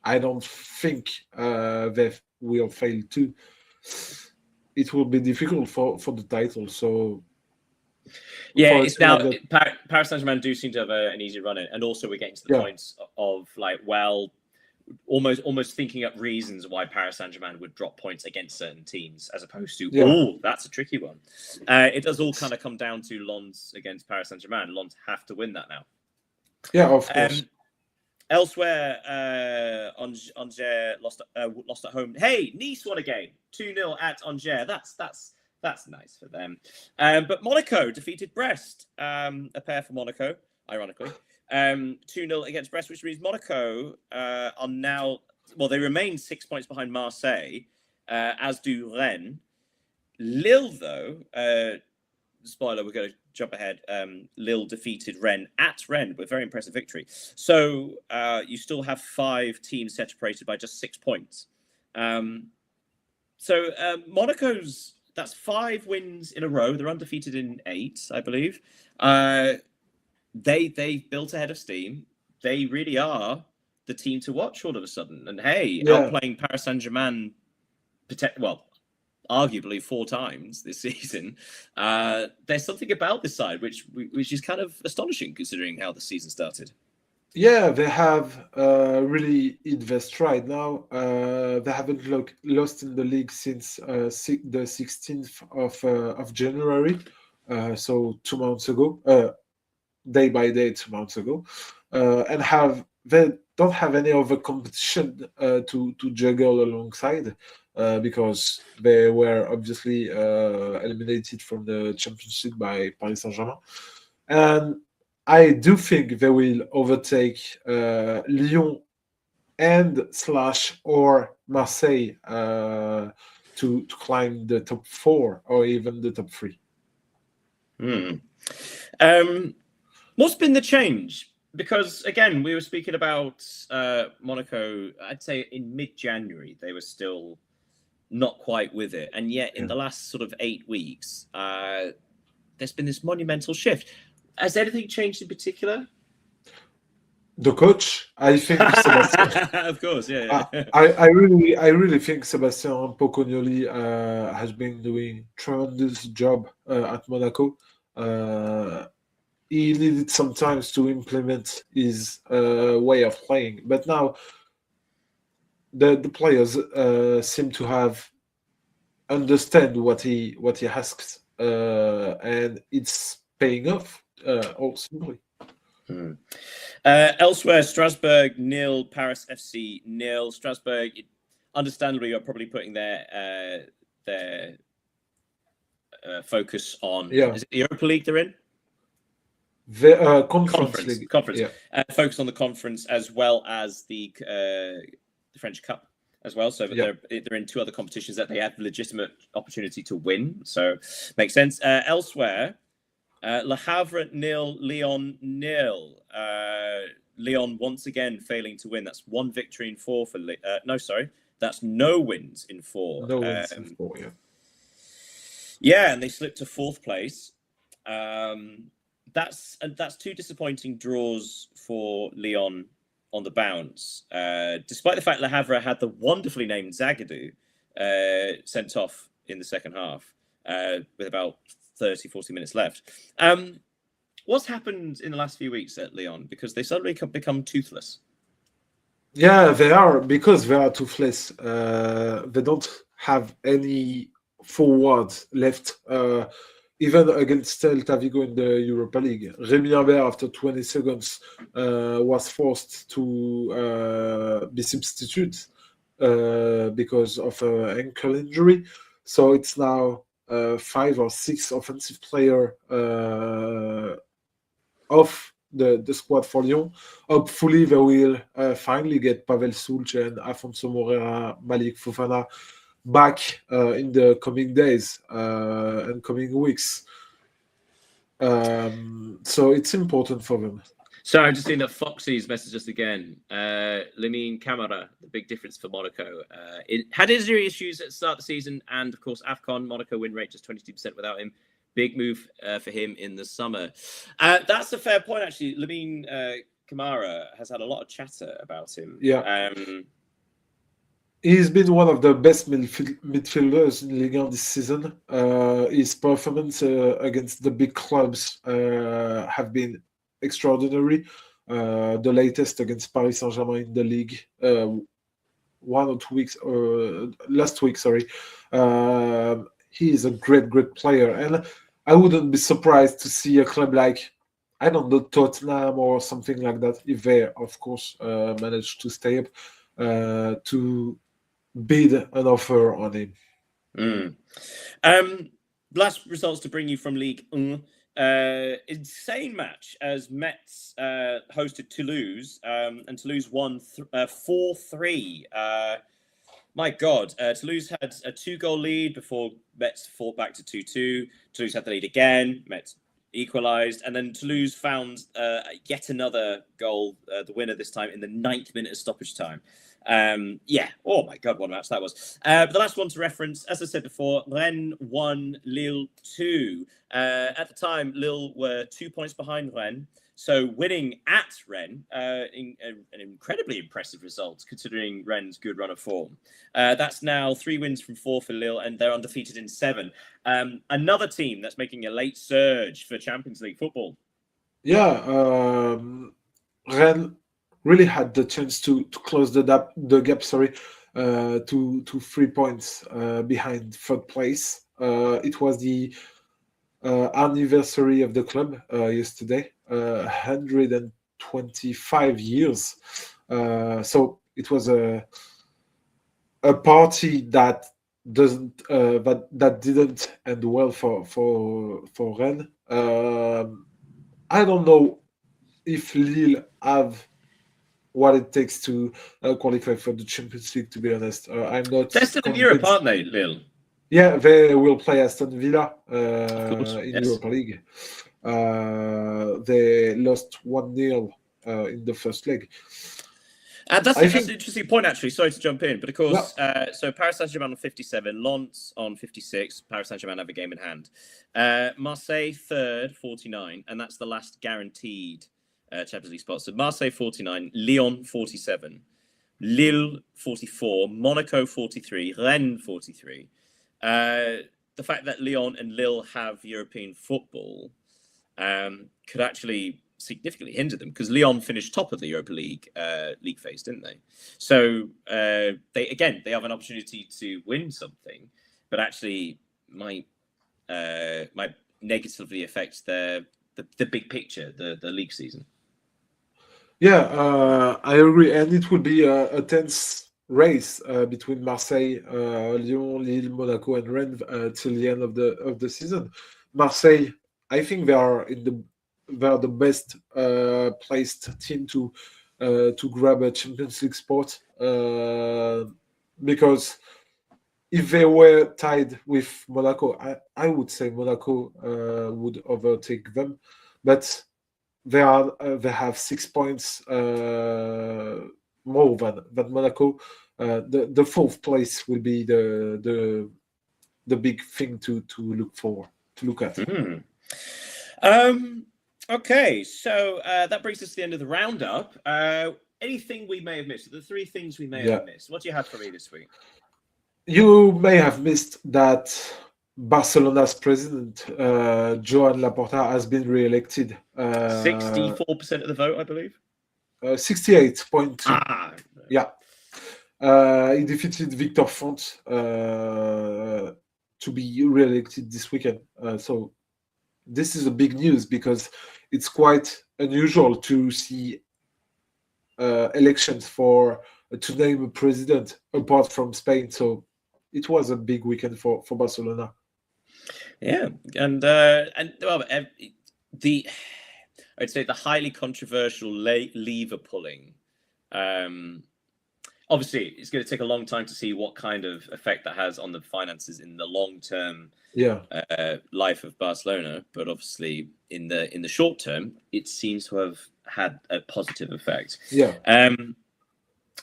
I don't think they will fail to, it will be difficult for the title. So yeah, it's now Paris Saint-Germain do seem to have an easy run in, and also we're getting to the points of like, well, almost thinking up reasons why Paris Saint-Germain would drop points against certain teams, as opposed to that's a tricky one. It does all kind of come down to Lens against Paris Saint-Germain. Lens have to win that now. Yeah, of course. Elsewhere, Angers lost at home. Hey, Nice won a game, 2-0 at Angers. That's nice for them. But Monaco defeated Brest, a pair for Monaco, ironically. 2-0 against Brest, which means Monaco are now, well, they remain 6 points behind Marseille, as do Rennes. Lille, though, spoiler, we're going to jump ahead. Lille defeated Rennes at Rennes with a very impressive victory. So you still have 5 teams separated by just 6 points. So Monaco's, that's 5 wins in a row. They're undefeated in 8, I believe. They've built ahead of steam. They really are the team to watch all of a sudden. And hey, outplaying Paris Saint-Germain, arguably 4 times this season. There's something about this side which is kind of astonishing considering how the season started. Yeah, they have really hit their stride now. They haven't lost in the league since the 16th of January, so 2 months ago, day by day, 2 months ago, and they don't have any other competition to juggle alongside because they were obviously eliminated from the championship by Paris Saint-Germain, and I do think they will overtake Lyon or Marseille to climb the top 4 or even the top 3. What's been the change? Because again, we were speaking about Monaco. I'd say in mid-January they were still not quite with it, and yet in the last sort of 8 weeks, there's been this monumental shift. Has anything changed in particular? The coach, I think Sebastian. Of course, yeah. I really think Sebastian Pocognoli has been doing tremendous job at Monaco. He needed some time to implement his way of playing, but now the players seem to have understand what he asks, and it's paying off. Ultimately. Elsewhere, Strasbourg 0, Paris FC 0. Strasbourg, understandably, are probably putting their focus on. Is it the Europa League they're in? The conference. Yeah. Focus on the conference as well as the French Cup as well. So they're in 2 other competitions that they have legitimate opportunity to win. So makes sense. Elsewhere. Le Havre 0, Lyon 0. Lyon once again failing to win. That's 1 victory in 4 for that's no wins in 4. No wins in 4, yeah. Yeah, and they slipped to 4th place. That's 2 disappointing draws for Lyon on the bounce. Despite the fact Le Havre had the wonderfully named Zagadou sent off in the second half with about 30-40 minutes left. What's happened in the last few weeks at Lyon? Because they suddenly become toothless. Yeah, they are, because they are toothless. They don't have any forwards left. Even against Celta Vigo in the Europa League, Rémi Imbert, after 20 seconds, was forced to be substituted because of an ankle injury. So it's now 5 or 6 offensive player off the squad for Lyon. Hopefully, they will finally get Pavel Sulc and Afonso Moreira, Malik Fofana back in the coming days and coming weeks. So it's important for them. So I've just seen that Foxy's messaged us again. Lamine Camara, the big difference for Monaco. It had injury issues at the start of the season, and of course, AFCON, Monaco win rate just 22% without him. Big move for him in the summer. That's a fair point, actually. Lamine Camara has had a lot of chatter about him. Yeah. He's been one of the best midfielders in Ligue 1 this season. His performance against the big clubs have been extraordinary. The latest against Paris Saint-Germain in the league 1 or 2 weeks, last week, sorry. He is a great player, and I wouldn't be surprised to see a club like, I don't know, Tottenham or something like that, if they, of course, manage to stay up, to bid an offer on him. Last results to bring you from Ligue 1. Insane match as Metz hosted Toulouse, and Toulouse won 4-3. My God, Toulouse had a 2-goal lead before Metz fought back to 2-2. Toulouse had the lead again. Metz equalised, and then Toulouse found yet another goal, the winner this time in the 9th minute of stoppage time. Oh my God, what a match that was. But the last one to reference, as I said before, Rennes 1, Lille 2. At the time, Lille were 2 points behind Rennes. So winning at Rennes, an incredibly impressive result considering Rennes' good run of form. That's now 3 wins from 4 for Lille, and they're undefeated in 7. Another team that's making a late surge for Champions League football. Yeah, Rennes really had the chance to close the gap. To 3 points behind third place. It was the anniversary of the club yesterday, 125 years. So it was a party that didn't end well for Rennes. I don't know if Lille have what it takes to qualify for the Champions League. To be honest, I'm not. They're still in Europe, aren't they, Lille? Yeah, they will play Aston Villa in yes. Europa League. They lost 1-0 in the first leg. And that's an interesting point, actually. Sorry to jump in, but of course, so Paris Saint-Germain on 57, Lens on 56. Paris Saint-Germain have a game in hand. Marseille third, 49, and that's the last guaranteed Champions League spot. So Marseille 49, Lyon 47, Lille 44, Monaco 43, Rennes 43. The fact that Lyon and Lille have European football could actually significantly hinder them, because Lyon finished top of the Europa League league phase, didn't they? So they have an opportunity to win something, but actually might negatively affect the big picture, the league season. Yeah, I agree, and it will be a tense race between Marseille, Lyon, Lille, Monaco, and Rennes till the end of the season. Marseille, I think they are the best placed team to grab a Champions League spot, because if they were tied with Monaco, I would say Monaco would overtake them, but they have 6 points more than Monaco. The fourth place will be the big thing to look at. Mm-hmm. Okay, so that brings us to the end of the roundup. Anything we may have missed? The 3 things we may have missed. What do you have for me this week? You may have missed that Barcelona's president, Joan Laporta, has been re-elected. 64% of the vote, I believe. 68.2. Yeah. He defeated Victor Font to be re-elected this weekend. So this is a big news, because it's quite unusual to see elections to name a president apart from Spain. So it was a big weekend for Barcelona. Yeah, and well, I'd say the highly controversial lever pulling. Obviously, it's going to take a long time to see what kind of effect that has on the finances in the long term. Life of Barcelona, but obviously in the short term, it seems to have had a positive effect.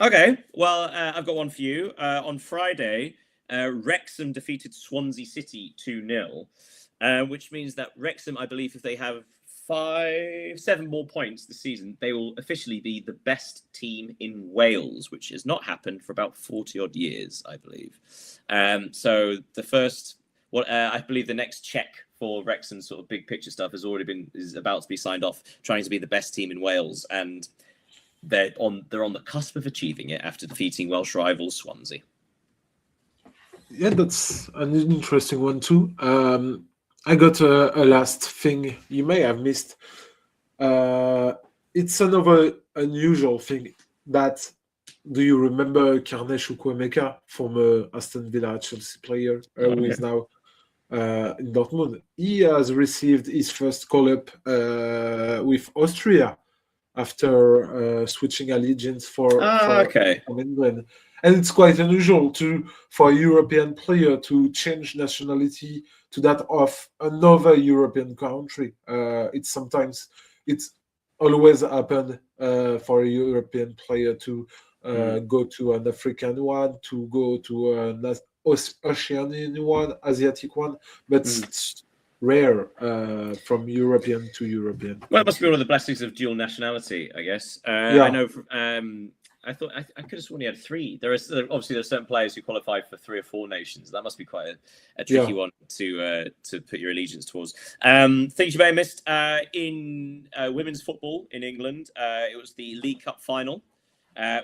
Okay, well, I've got one for you. On Friday, Wrexham defeated Swansea City 2-0, which means that Wrexham, I believe, if they have 7 more points this season, they will officially be the best team in Wales, which has not happened for about 40 odd years, I believe. So the first, I believe the next check for Wrexham's sort of big picture stuff is about to be signed off, trying to be the best team in Wales, and they're on the cusp of achieving it after defeating Welsh rivals Swansea. Yeah, that's an interesting one too. I got a last thing you may have missed. It's another unusual thing. That, do you remember Carney Chukwuemeka, former Aston Villa Chelsea player, who is now in Dortmund? He has received his first call-up with Austria after switching allegiance Okay. from England. And it's quite unusual for a European player to change nationality to that of another European country. It's always happened for a European player to go to an African one, to go to an Oceanian one, Asiatic one, but it's rare from European to European. Well, it must be one of the blessings of dual nationality, I guess. Yeah. I know. I thought I could have sworn he had 3. Obviously there's certain players who qualify for 3 or 4 nations. That must be quite a tricky one to put your allegiance towards. Things you may have missed in women's football in England. It was the League Cup final.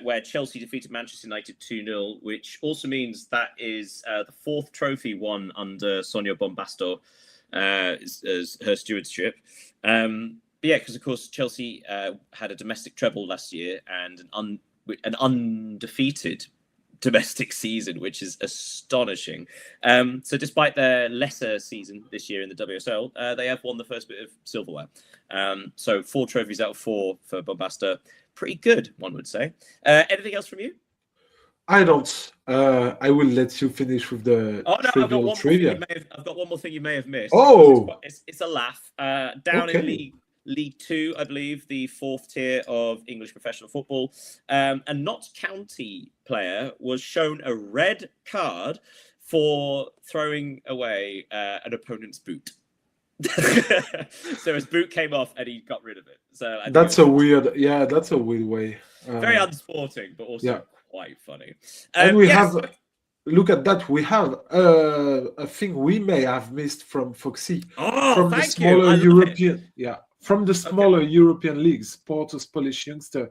Where Chelsea defeated Manchester United 2-0, which also means that is the 4th trophy won under Sonia Bombastor as her stewardship. But yeah, because of course Chelsea had a domestic treble last year and an undefeated domestic season, which is astonishing. So despite their lesser season this year in the WSL, they have won the first bit of silverware. So 4 trophies out of 4 for Bombastor. Pretty good, one would say. Anything else from you? I don't. I will let you finish with the trivial trivia. I've got one more thing you may have missed. Oh, it's a laugh. Down in League 2, I believe, the 4th tier of English professional football, a Notts County player was shown a red card for throwing away an opponent's boot. So his boot came off and he got rid of it. So that's a weird way. Very unsporting, but also quite funny. And we have look at that. We have a thing we may have missed from Foxy from the smaller European. Yeah, from the smaller European leagues. Porto's Polish youngster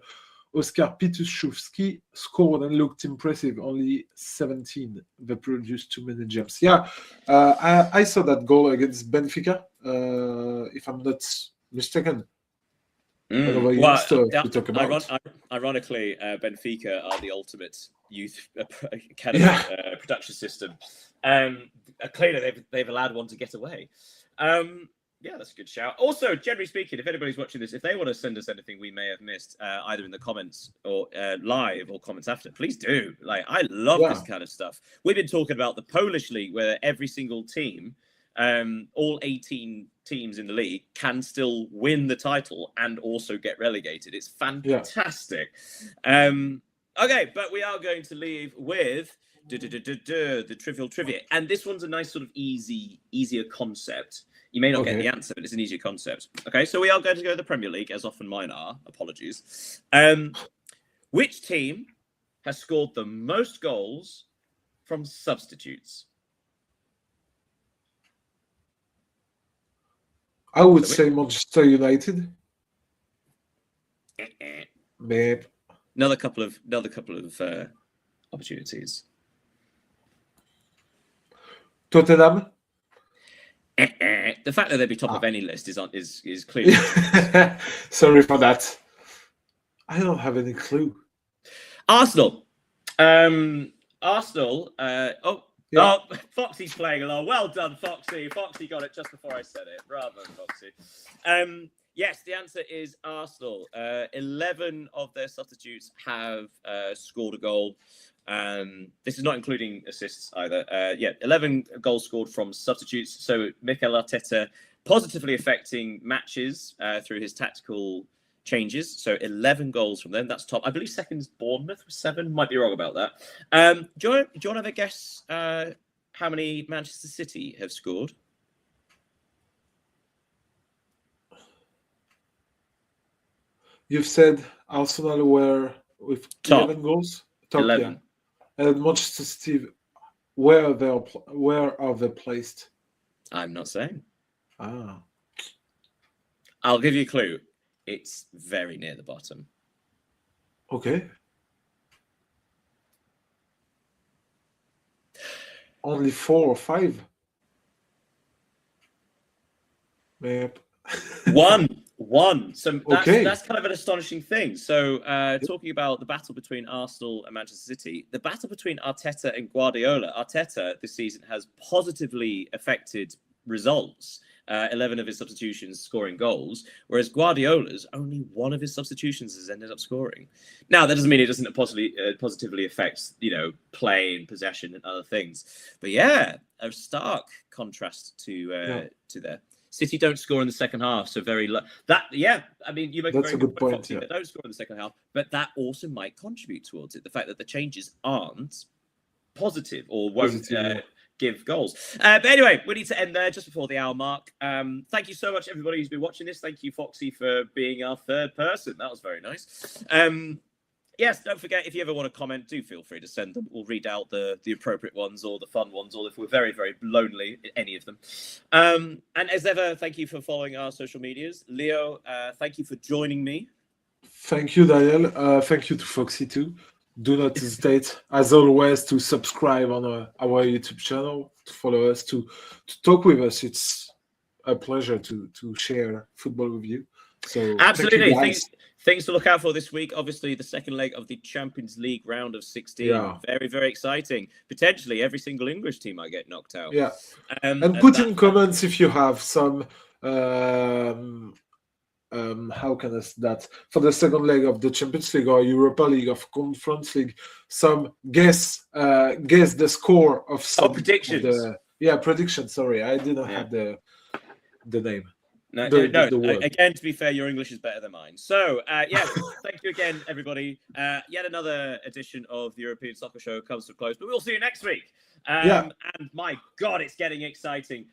Oskar Pituszewski scored and looked impressive. Only 17. They produced too many gems. Yeah, I saw that goal against Benfica. If I'm not mistaken. Ironically, Benfica are the ultimate youth academy production system. Clearly, they've allowed one to get away. Yeah, that's a good shout. Also, generally speaking, if anybody's watching this, if they want to send us anything we may have missed, either in the comments or live or comments after, please do. Like, I love this kind of stuff. We've been talking about the Polish league, where every single team, all 18 teams in the league, can still win the title and also get relegated. It's fantastic. Okay, but we are going to leave with the trivial trivia, and this one's a nice sort of easier concept. You may not get the answer, but it's an easier concept. Okay, so we are going to go to the Premier League, as often mine are. Apologies. Which team has scored the most goals from substitutes? I would say Manchester United. Maybe. Another couple of opportunities. Tottenham. The fact that they'd be top of any list is clear. Sorry for that. I don't have any clue. Arsenal. Arsenal. Foxy's playing along. Well done, Foxy. Foxy got it just before I said it. Bravo, Foxy. Yes, the answer is Arsenal. 11 of their substitutes have scored a goal. This is not including assists either. 11 goals scored from substitutes. So Mikel Arteta positively affecting matches through his tactical changes. So 11 goals from them. That's top. I believe second's Bournemouth with 7. Might be wrong about that. Do you want to have a guess how many Manchester City have scored? You've said Arsenal were with 11 goals. Top 11. Yeah. And Manchester City, where are they placed? I'm not saying. I'll give you a clue. It's very near the bottom. Okay. Only 4 or 5? Yep. One. So that's kind of an astonishing thing. So talking about the battle between Arsenal and Manchester City, the battle between Arteta and Guardiola. Arteta this season has positively affected results 11 of his substitutions scoring goals, whereas Guardiola's only one of his substitutions has ended up scoring. Now, that doesn't mean it doesn't positively affect, play and possession and other things. But yeah, a stark contrast to there. City don't score in the second half, so very you make That's a very good point, point. Foxy, they don't score in the second half, but that also might contribute towards it. The fact that the changes aren't positive or won't give goals. But anyway, we need to end there just before the hour mark. Thank you so much, everybody who's been watching this. Thank you, Foxy, for being our third person. That was very nice. Yes, don't forget, if you ever want to comment, do feel free to send them. We'll read out the appropriate ones or the fun ones, or if we're very, very lonely, any of them. And as ever, thank you for following our social medias. Leo, thank you for joining me. Thank you, Daniel. Thank you to Foxy too. Do not hesitate, as always, to subscribe on our YouTube channel, to follow us, to talk with us. It's a pleasure to share football with you. So absolutely. Things to look out for this week. Obviously, the second leg of the Champions League round of 16. Yeah. Very, very exciting. Potentially, every single English team might get knocked out. Yeah. And put in comments if you have some, how can I say that, for the second leg of the Champions League or Europa League or Conference League, some guess the score of some predictions. Predictions. Sorry, I didn't have the name. No. Again, to be fair, your English is better than mine. So, thank you again, everybody. Yet another edition of the European Soccer Show comes to a close, but we'll see you next week. And my God, it's getting exciting.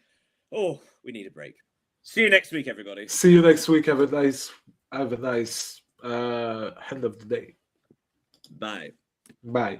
Oh, we need a break. See you next week, everybody. See you next week. Have a nice end of the day. Bye. Bye.